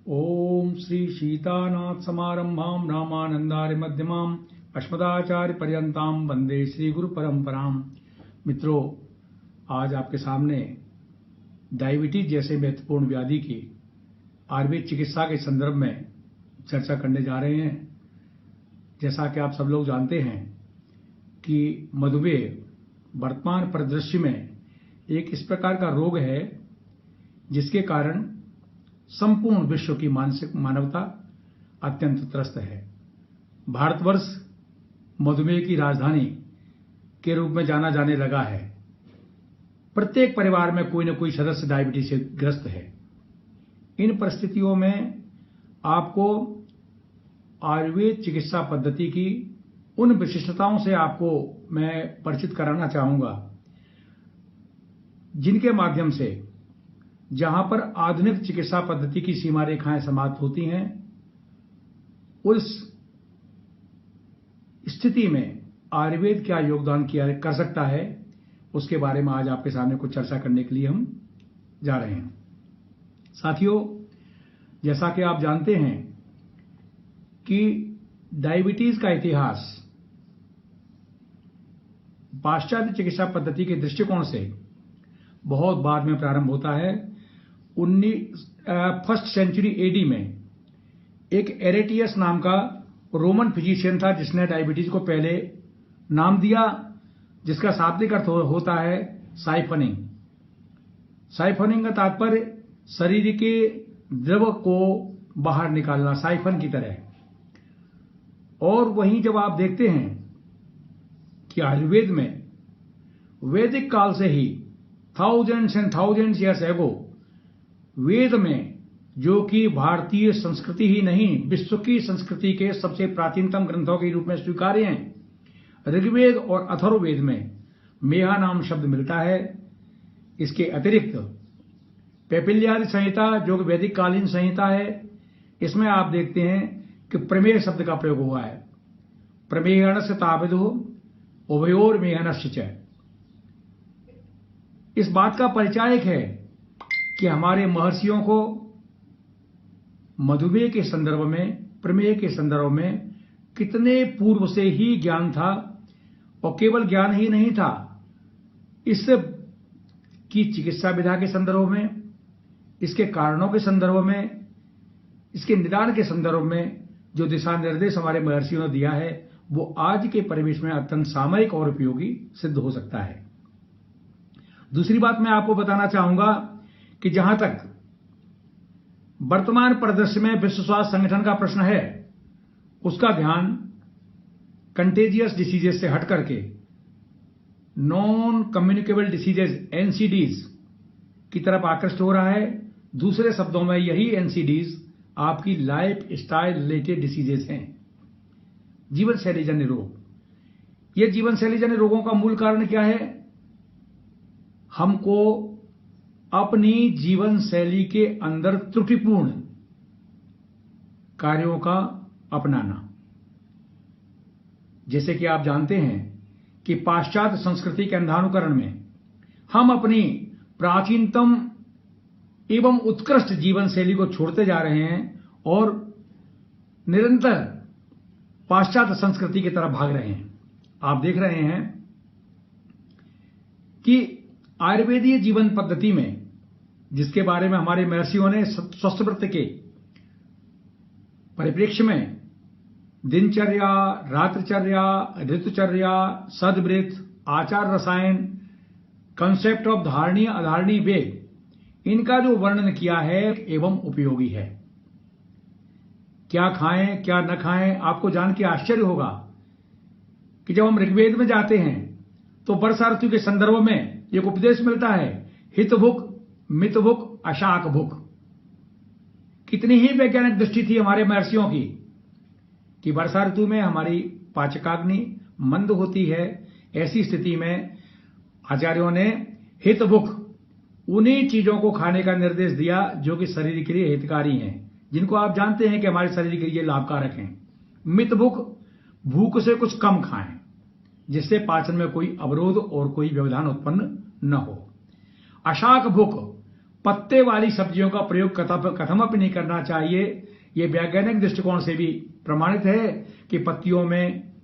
ओम श्री सीतानाथ समारंभाम रामानंदार्य मध्यमाम अस्मदाचार्य पर्यंताम वंदे श्री गुरु परंपराम। मित्रों, आज आपके सामने डायबिटीज जैसे महत्वपूर्ण व्याधि की आयुर्वेद चिकित्सा के संदर्भ में चर्चा करने जा रहे हैं। जैसा कि आप सब लोग जानते हैं कि मधुमेह वर्तमान परिदृश्य में एक इस प्रकार का रोग है जिसके कारण संपूर्ण विश्व की मानवता अत्यंत त्रस्त है। भारतवर्ष मधुमेह की राजधानी के रूप में जाना जाने लगा है। प्रत्येक परिवार में कोई न कोई सदस्य डायबिटीज से ग्रस्त है। इन परिस्थितियों में आपको आयुर्वेद चिकित्सा पद्धति की उन विशिष्टताओं से आपको मैं परिचित कराना चाहूंगा जिनके माध्यम से जहां पर आधुनिक चिकित्सा पद्धति की सीमा रेखाएं समाप्त होती हैं, उस स्थिति में आयुर्वेद क्या योगदान कर सकता है, उसके बारे में आज आपके सामने कुछ चर्चा करने के लिए हम जा रहे हैं। साथियों, जैसा कि आप जानते हैं कि डायबिटीज का इतिहास पाश्चात्य चिकित्सा पद्धति के दृष्टिकोण से बहुत बाद में प्रारंभ होता है। 1st सेंचुरी एडी में एक एरेटियस नाम का रोमन फिजिशियन था जिसने डायबिटीज को पहले नाम दिया, जिसका शाब्दिक अर्थ होता है साइफनिंग। साइफनिंग का तात्पर्य शरीर के द्रव को बाहर निकालना, साइफन की तरह। और वहीं जब आप देखते हैं कि आयुर्वेद में वैदिक काल से ही thousands and thousands years ago Veda में, जो कि भारतीय संस्कृति ही नहीं विश्व की संस्कृति के सबसे प्राचीनतम ग्रंथों के रूप में स्वीकार्य हैं, ऋग्वेद और अथर्ववेद में मेहा नाम शब्द मिलता है। इसके अतिरिक्त पैपिल्यादि संहिता जो कि वैदिक कालीन संहिता है, इसमें आप देखते हैं कि प्रमेय शब्द का प्रयोग हुआ है। प्रमेयणस्य ताविदो उभयोर मेहनस्य च। इस बात का परिचायक है कि हमारे महर्षियों को मधुमेह के संदर्भ में, प्रमेय के संदर्भ में कितने पूर्व से ही ज्ञान था। और केवल ज्ञान ही नहीं था, इस की चिकित्सा विधा के संदर्भ में, इसके कारणों के संदर्भ में, इसके निदान के संदर्भ में जो दिशा निर्देश हमारे महर्षियों ने दिया है, वो आज के परिवेश में अत्यंत सामयिक और उपयोगी सिद्ध हो सकता है। दूसरी बात मैं आपको बताना चाहूंगा कि जहां तक वर्तमान परिदृश्य में विश्व स्वास्थ्य संगठन का प्रश्न है, उसका ध्यान कंटेजियस डिसीजेस से हट करके नॉन कम्युनिकेबल डिसीजेज एनसीडीज की तरफ आकृष्ट हो रहा है। दूसरे शब्दों में यही एनसीडीज आपकी लाइफ स्टाइल रिलेटेड डिसीजेज हैं, जीवन शैली जन्य रोग। ये जीवन शैली जन्य रोगों का मूल कारण क्या है? हमको अपनी जीवन शैली के अंदर त्रुटिपूर्ण कार्यों का अपनाना। जैसे कि आप जानते हैं कि पाश्चात्य संस्कृति के अंधानुकरण में हम अपनी प्राचीनतम एवं उत्कृष्ट जीवन शैली को छोड़ते जा रहे हैं और निरंतर पाश्चात्य संस्कृति की तरफ भाग रहे हैं। आप देख रहे हैं कि आयुर्वेदीय जीवन पद्धति में, जिसके बारे में हमारे महर्षियों ने स्वस्थ व्रत के परिप्रेक्ष्य में दिनचर्या, रात्रिचर्या, ऋतुचर्या, सदवृत, आचार रसायन, कंसेप्ट ऑफ धारणीय अधारणीय वेग, इनका जो वर्णन किया है एवं उपयोगी है। क्या खाएं क्या न खाएं, आपको जान के आश्चर्य होगा कि जब हम ऋग्वेद में जाते हैं तो वर्षा ऋतु के संदर्भ में एक उपदेश मिलता है, हित भुक मित भुक अशाक भुक। कितनी ही वैज्ञानिक दृष्टि थी हमारे महर्षियों की कि वर्षा ऋतु में हमारी पाचकाग्नि मंद होती है। ऐसी स्थिति में आचार्यों ने हित भुक, उन्हीं चीजों को खाने का निर्देश दिया जो कि शरीर के लिए हितकारी हैं, जिनको आप जानते हैं कि हमारे शरीर के लिए लाभकारक हैं। मित भुक, भूख से कुछ कम खाएं जिससे पाचन में कोई अवरोध और कोई व्यवधान उत्पन्न न हो। अशाक भुक, पत्ते वाली सब्जियों का प्रयोग कथमअपि नहीं करना चाहिए। ये वैज्ञानिक दृष्टिकोण से भी प्रमाणित है कि पत्तियों में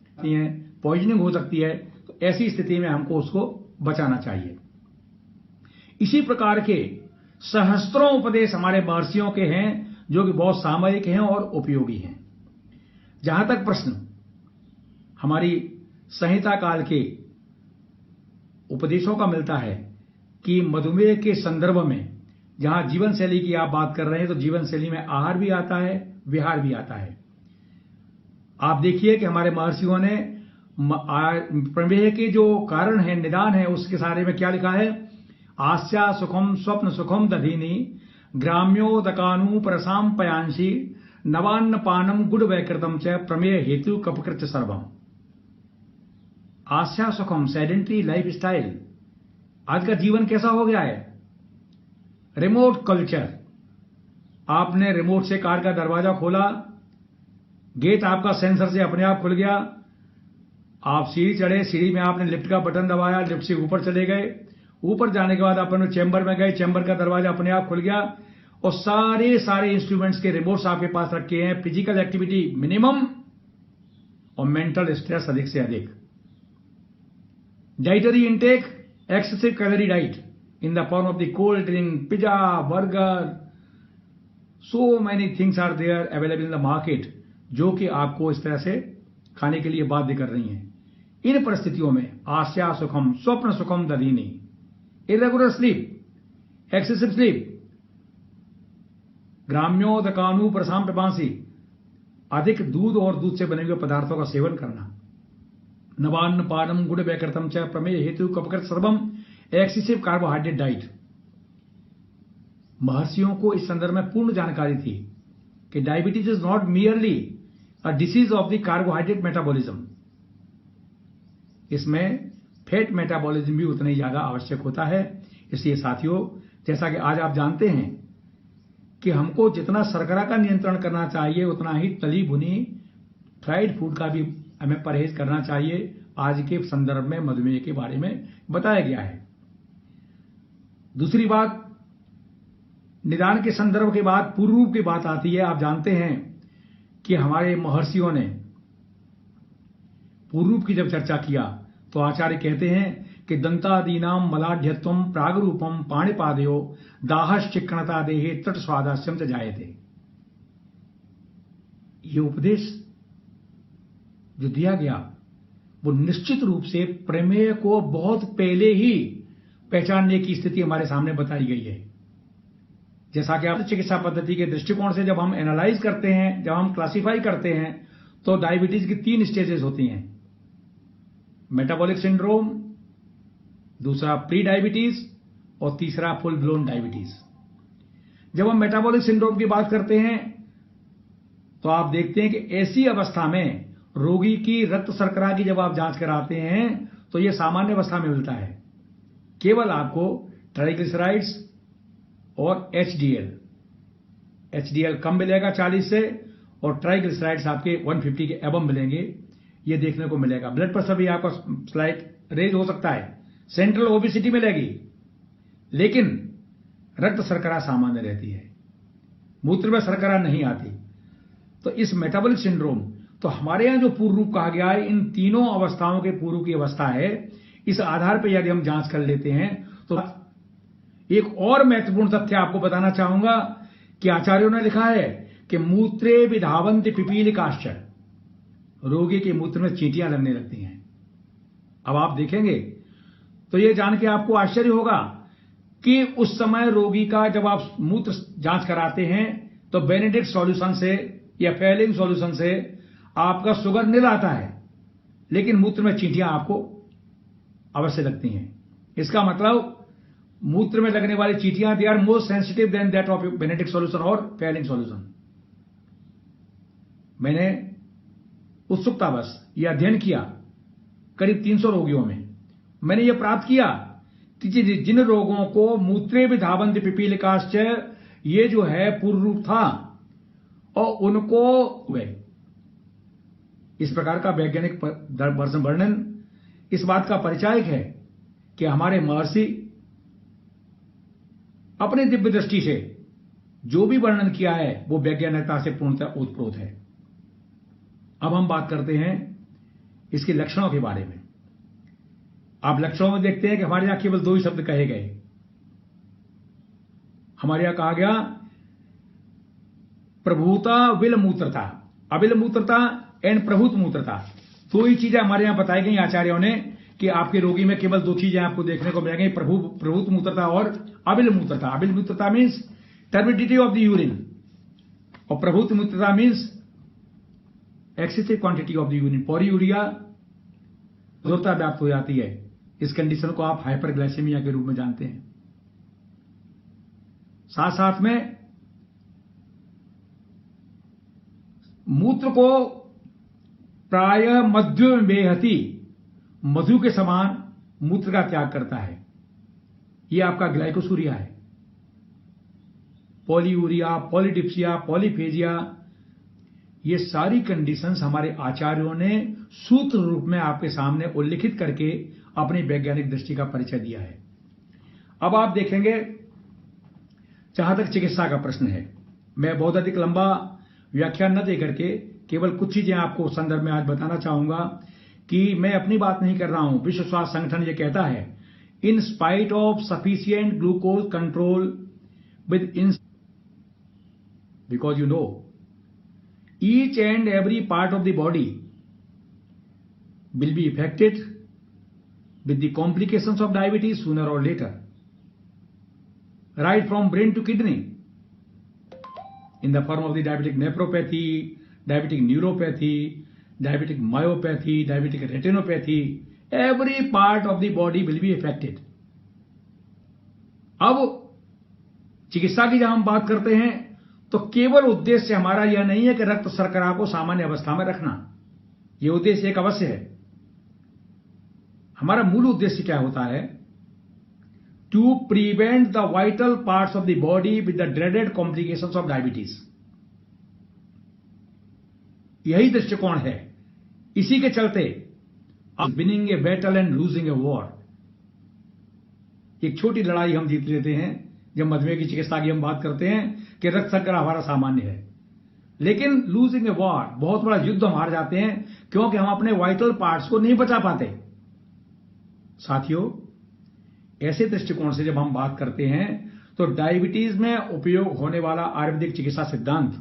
पॉइजनिंग हो सकती है, तो ऐसी स्थिति में हमको उसको बचाना चाहिए। इसी प्रकार के सहस्त्रों उपदेश हमारे महर्षियों के हैं जो कि बहुत सामयिक हैं और उपयोगी हैं। जहां तक प्रश्न हमारी संहिता काल के उपदेशों का मिलता है कि मधुमेह के संदर्भ में जहां जीवन शैली की आप बात कर रहे हैं, तो जीवन शैली में आहार भी आता है, विहार भी आता है। आप देखिए कि हमारे महर्षियों ने प्रमेह के जो कारण है, निदान है, उसके सारे में क्या लिखा है? आस्या सुखम स्वप्न सुखम दधीनी ग्राम्योदकानु परसाम पयांशी नवान्न पानम गुड वैकृतम च प्रमेय हेतु कपकृत सर्वम। आस्या सुखम, सेडेंटरी लाइफ स्टाइल, आज का जीवन कैसा हो गया है? Remote culture. आपने रिमोट से कार का दरवाजा खोला, गेट आपका सेंसर से अपने आप खुल गया, आप सीढ़ी चढ़े, सीढ़ी में आपने लिफ्ट का बटन दबाया, लिफ्ट से ऊपर चले गए, ऊपर जाने के बाद अपने चैम्बर में गए, चैम्बर का दरवाजा अपने आप खुल गया और सारे इंस्ट्रूमेंट्स के रिमोट्स आपके पास रखे हैं। फिजिकल एक्टिविटी मिनिमम और मेंटल स्ट्रेस अधिक से अधिक। Dietary intake, excessive calorie diet in the form of the cold drink, pizza, burger, so many things are there available in the market, जो कि आपको इस तरह से खाने के लिए बाध्य कर रही हैं। इन परिस्थितियों में आस्या सुखम स्वप्न सुखम दधीनी, इरेगुलर स्लीप, एक्सेसिव स्लीप, ग्राम्योदकानु प्रसाम पिपांसी, अधिक दूध और दूध से बने हुए पदार्थों का सेवन करना, नवान्न पानम गुड वैकृतम च प्रमेय हेतु कपकृत सर्वम, एक्सेसिव कार्बोहाइड्रेट डाइट। महर्षियों को इस संदर्भ में पूर्ण जानकारी थी कि diabetes is not merely a disease of the carbohydrate metabolism, इसमें फैट मेटाबॉलिज्म भी उतना ही ज्यादा आवश्यक होता है। इसलिए साथियों, जैसा कि आज आप जानते हैं कि हमको जितना शर्करा का नियंत्रण करना चाहिए, उतना ही तली भुनी फ्राइड फूड का भी हमें परहेज करना चाहिए। आज के संदर्भ में मधुमेह के बारे में बताया गया है। दूसरी बात, निदान के संदर्भ के बाद पूर्व रूप की बात आती है। आप जानते हैं कि हमारे महर्षियों ने पूर्व रूप की जब चर्चा किया तो आचार्य कहते हैं कि दंतादीनाम मलाढ़्यत्वम प्रागरूपम पाणिपादयो दाहश्चिक्णता देहे तट स्वादास्यम च जायते। ये उपदेश जो दिया गया वो निश्चित रूप से प्रमेय को बहुत पहले ही पहचानने की स्थिति हमारे सामने बताई गई है। जैसा कि आप चिकित्सा पद्धति के दृष्टिकोण से जब हम एनालाइज करते हैं, जब हम क्लासिफाई करते हैं, तो डायबिटीज की 3 स्टेजेस होती हैं। मेटाबॉलिक सिंड्रोम, दूसरा प्री डायबिटीज और तीसरा फुल ब्लोन डायबिटीज। जब हम मेटाबॉलिक सिंड्रोम की बात करते हैं तो आप देखते हैं कि ऐसी अवस्था में रोगी की रक्त शर्करा की जब आप जांच कराते हैं तो यह सामान्य अवस्था में मिलता है। केवल आपको ट्राइग्लिसराइड्स और एचडीएल कम मिलेगा 40 से, और ट्राइग्लिसराइड्स आपके 150 के एबव मिलेंगे, ये देखने को मिलेगा। ब्लड प्रेशर भी आपका स्लाइट रेज हो सकता है, सेंट्रल ओबेसिटी मिलेगी, लेकिन रक्त शर्करा सामान्य रहती है, मूत्र में शर्करा नहीं आती। तो इस मेटाबॉलिक सिंड्रोम, तो हमारे यहां जो पूर्व रूप कहा गया है, इन तीनों अवस्थाओं के पूर्व की अवस्था है। इस आधार पर यदि हम जांच कर लेते हैं तो एक और महत्वपूर्ण तथ्य आपको बताना चाहूंगा कि आचार्यों ने लिखा है कि मूत्रे विधावन्ति पिपीलिकाश्च, रोगी के मूत्र में चींटियां लगने लगती हैं। अब आप देखेंगे तो यह जान के आपको आश्चर्य होगा कि उस समय रोगी का जब आप मूत्र जांच कराते हैं तो बेनेडिक्ट सॉल्यूशन से या फेलिंग सॉल्यूशन से आपका शुगर नील आता है, लेकिन मूत्र में चींटियां आपको अवश्य लगती हैं। इसका मतलब मूत्र में लगने वाली चींटियां, they are more sensitive than that of Benedict solution और फेलिंग सॉल्यूशन। मैंने उत्सुकतावश यह अध्ययन किया करीब 300 रोगियों में। मैंने यह प्राप्त किया कि जिन रोगों को मूत्रे विधावन्ति पिपीलिकाश्च, ये जो है पूर्व रूप था, और उनको इस प्रकार का वैज्ञानिक वर्णन इस बात का परिचायक है कि हमारे महर्षि अपनी दिव्य दृष्टि से जो भी वर्णन किया है वो वैज्ञानिकता से पूर्णतः ओतप्रोत है। अब हम बात करते हैं इसके लक्षणों के बारे में। आप लक्षणों में देखते हैं कि हमारे यहां केवल 2 ही शब्द कहे गए। हमारे यहां कहा गया प्रभुता विल मूत्रता, अविल मूत्रता एंड प्रभुत मूत्रता। 2 ही चीजें हमारे यहां बताई गई आचार्यों ने कि आपके रोगी में केवल 2 चीजें आपको देखने को मिलेंगी, प्रभुत मूत्रता और अविल मूत्रता। अविल मूत्रता means turbidity of the urine और प्रभुत मूत्रता means excessive quantity of the urine. Polyuria कठोरता व्याप्त हो जाती है। इस कंडीशन को आप हाइपरग्लाइसेमिया के रूप में जानते हैं। साथ साथ में मूत्र को प्रायः मध्य में बेहती मधु के समान मूत्र का त्याग करता है। यह आपका ग्लाइकोसूरिया है। पॉलीयूरिया, पॉलीडिप्सिया, पॉलीफेजिया, ये सारी कंडीशंस हमारे आचार्यों ने सूत्र रूप में आपके सामने उल्लिखित करके अपनी वैज्ञानिक दृष्टि का परिचय दिया है। अब आप देखेंगे, जहां तक चिकित्सा का प्रश्न है, मैं बहुत अधिक लंबा व्याख्यान न देकर के केवल कुछ चीजें आपको संदर्भ में आज बताना चाहूंगा कि मैं अपनी बात नहीं कर रहा हूं। विश्व स्वास्थ्य संगठन ये कहता है, in spite of sufficient glucose control with in, because you know each and every part of the body will be affected with the complications of diabetes sooner or later, right from brain to kidney, in the form of the diabetic nephropathy, diabetic neuropathy, diabetic myopathy, diabetic retinopathy. Every part of the body will be affected. अब चिकित्सा की जब हम बात करते हैं तो केवल उद्देश्य हमारा यह नहीं है कि रक्त शर्करा को सामान्य अवस्था में रखना। यह उद्देश्य एक अवश्य है। हमारा मूल उद्देश्य क्या होता है? To prevent the vital parts of the body with the dreaded complications of diabetes. यही दृष्टिकोण है। इसी के चलते winning a battle and losing a war, एक छोटी लड़ाई हम जीत लेते हैं जब मधुमेह की चिकित्सा की हम बात करते हैं कि रक्त शर्करा हमारा सामान्य है, लेकिन लूजिंग ए वॉर, बहुत बड़ा युद्ध हम हार जाते हैं क्योंकि हम अपने वाइटल पार्ट्स को नहीं बचा पाते। साथियों, ऐसे दृष्टिकोण से जब हम बात करते हैं तो डायबिटीज में उपयोग होने वाला आयुर्वेदिक चिकित्सा सिद्धांत,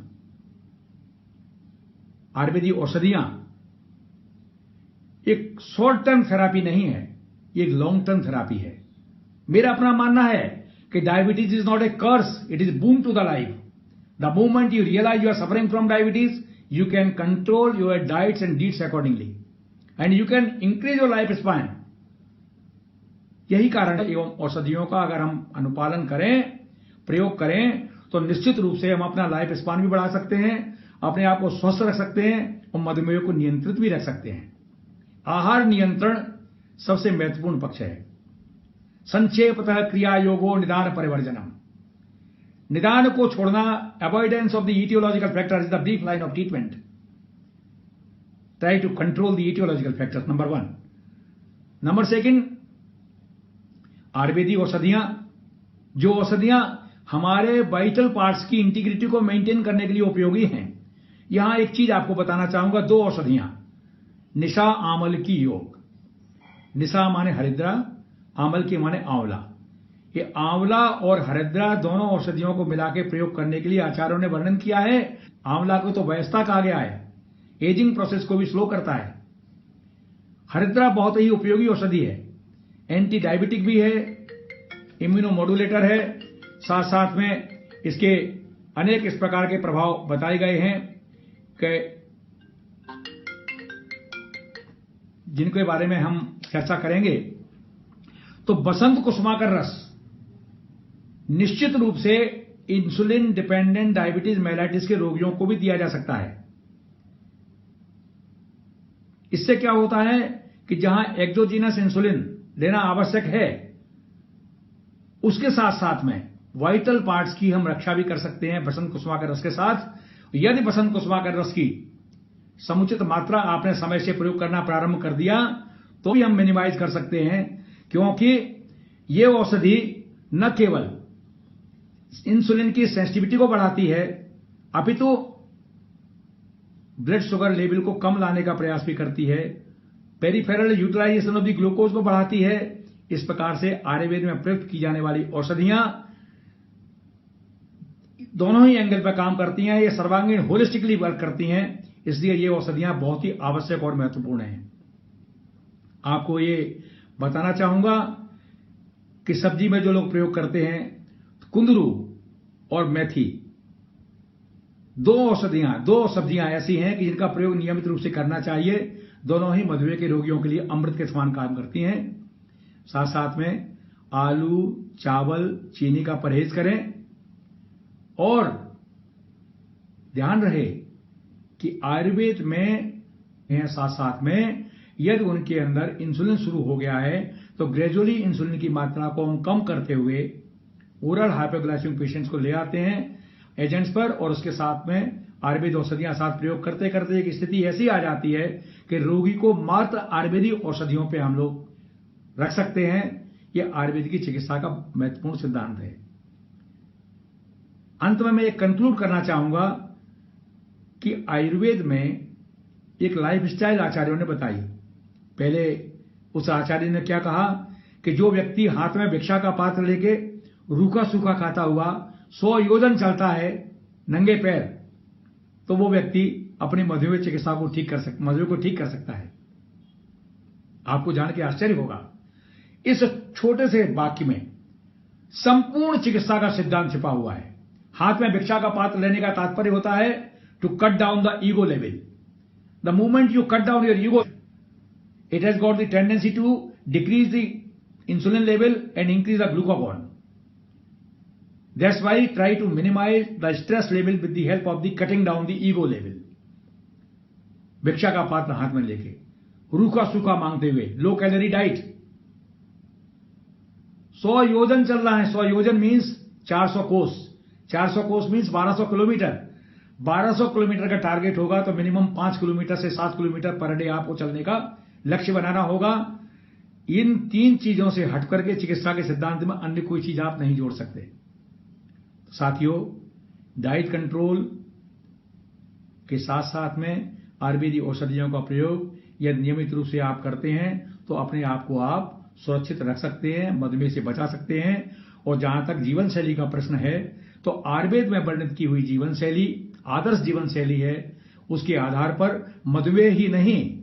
आयुर्वेदिक औषधियां एक शॉर्ट टर्म थेरापी नहीं है, ये एक लॉन्ग टर्म थेरापी है। मेरा अपना मानना है कि diabetes is not a curse, it is boon to the life. The moment you realise you are suffering from diabetes, you can control your diets and deeds accordingly and you can increase your life span. यही कारण है एवं औषधियों का अगर हम अनुपालन करें, प्रयोग करें, तो निश्चित रूप से हम अपना लाइफ स्पैन भी बढ़ा सकते हैं, अपने आप को स्वस्थ रख सकते हैं और मधुमेह को नियंत्रित भी रख सकते हैं। आहार नियंत्रण सबसे महत्वपूर्ण पक्ष है। संक्षेपतः क्रिया योगो निदान परिवर्जनम। निदान को छोड़ना, avoidance of the aetiological factors is the brief line of treatment. Try to control the aetiological factors, number 1। Number 2, Ayurvedic औषधियां, जो औषधियां हमारे वाइटल पार्ट्स की इंटीग्रिटी को मेंटेन करने के लिए उपयोगी हैं। यहां एक चीज आपको बताना चाहूंगा, 2 औषधियां, निशा आमल की योग। निशा माने हरिद्रा, आमल की माने आंवला। ये आंवला और हरिद्रा दोनों औषधियों को मिला के प्रयोग करने के लिए आचार्यों ने वर्णन किया है। आंवला को तो वयस्ता कहा गया है, एजिंग प्रोसेस को भी स्लो करता है। हरिद्रा बहुत ही उपयोगी औषधि है, एंटी डायबिटिक भी है, इम्यूनोमोडुलेटर है, साथ साथ में इसके अनेक इस प्रकार के प्रभाव बताए गए हैं कि जिनके बारे में हम चर्चा करेंगे। तो बसंत कुसुमाकर रस निश्चित रूप से इंसुलिन डिपेंडेंट डायबिटीज मेलाइटिस के रोगियों को भी दिया जा सकता है। इससे क्या होता है कि जहां एक्सोजीनस इंसुलिन लेना आवश्यक है, उसके साथ साथ में वाइटल पार्ट्स की हम रक्षा भी कर सकते हैं बसंत कुसुमाकर रस के साथ। यदि बसंत कुसुमाकर रस की समुचित मात्रा आपने समय से प्रयोग करना प्रारंभ कर दिया तो भी हम मिनिमाइज कर सकते हैं, क्योंकि ये औषधि न केवल इंसुलिन की सेंसिटिविटी को बढ़ाती है, अपितु ब्लड शुगर लेवल को कम लाने का प्रयास भी करती है, peripheral utilisation of the glucose को बढ़ाती है। इस प्रकार से आयुर्वेद में प्रयुक्त की जाने वाली औषधियां दोनों ही एंगल पर काम करती हैं, ये सर्वांगीण होलिस्टिकली वर्क करती हैं, इसलिए ये औषधियां बहुत ही आवश्यक और महत्वपूर्ण हैं। आपको ये बताना चाहूंगा कि सब्जी में जो लोग प्रयोग करते हैं, कुंदरू और मेथी, दो सब्जियां ऐसी हैं कि जिनका प्रयोग नियमित रूप से करना चाहिए। दोनों ही मधुमेह के रोगियों के लिए अमृत के समान काम करती हैं। साथ साथ में आलू, चावल, चीनी का परहेज करें और ध्यान रहे कि आयुर्वेद में साथ साथ में यदि उनके अंदर इंसुलिन शुरू हो गया है तो ग्रेजुअली इंसुलिन की मात्रा को हम कम करते हुए ओरल हाइपोग्लाइसेमिक पेशेंट्स को ले आते हैं एजेंट्स पर, और उसके साथ में आयुर्वेद औषधियां साथ प्रयोग करते करते एक स्थिति ऐसी आ जाती है कि रोगी को मात्र आयुर्वेदिक औषधियों पे हम लोग रख सकते हैं। यह आयुर्वेद की चिकित्सा का महत्वपूर्ण सिद्धांत है। अंत में मैं एक कंक्लूड करना चाहूंगा कि आयुर्वेद में एक लाइफस्टाइल आचार्यों ने बताई। पहले उस आचार्य ने क्या कहा कि जो व्यक्ति हाथ में भिक्षा का पात्र लेके रूखा सूखा खाता हुआ 100 योजन चलता है नंगे पैर, तो वो व्यक्ति अपनी मधुमेह चिकित्सा को मधुमेह को ठीक कर सकता है। आपको जान के आश्चर्य होगा, इस छोटे से वाक्य में संपूर्ण चिकित्सा का सिद्धांत छिपा हुआ है। हाथ में भिक्षा का पात्र लेने का तात्पर्य होता है to cut down the ego level. The moment you cut down your ego, it has got the tendency to decrease the insulin level and increase the glucagon. That's why try to minimize the stress level with the help of the cutting down the ego level. भिक्षा का पात्र हाथ में लेके रूखा सूखा मांगते हुए, लो कैलोरी डाइट, 100 योजन चल रहा है। 100 योजन मीन्स 400 कोस, 400 कोस मीन्स 1200 किलोमीटर। 1200 किलोमीटर का टारगेट होगा तो मिनिमम 5 किलोमीटर से 7 किलोमीटर पर डे आपको चलने का लक्ष्य बनाना होगा। इन 3 चीजों से हट करके चिकित्सा के सिद्धांत में अन्य कोई चीज आप नहीं जोड़ सकते। साथियों, डाइट कंट्रोल के साथ साथ में आयुर्वेदिक औषधियों का प्रयोग यदि नियमित रूप से आप करते हैं तो अपने आप को आप सुरक्षित रख सकते हैं, मधुमेह से बचा सकते हैं। और जहां तक जीवन शैली का प्रश्न है तो आयुर्वेद में वर्णित की हुई जीवन शैली आदर्श जीवन शैली है। उसके आधार पर मधुमेह ही नहीं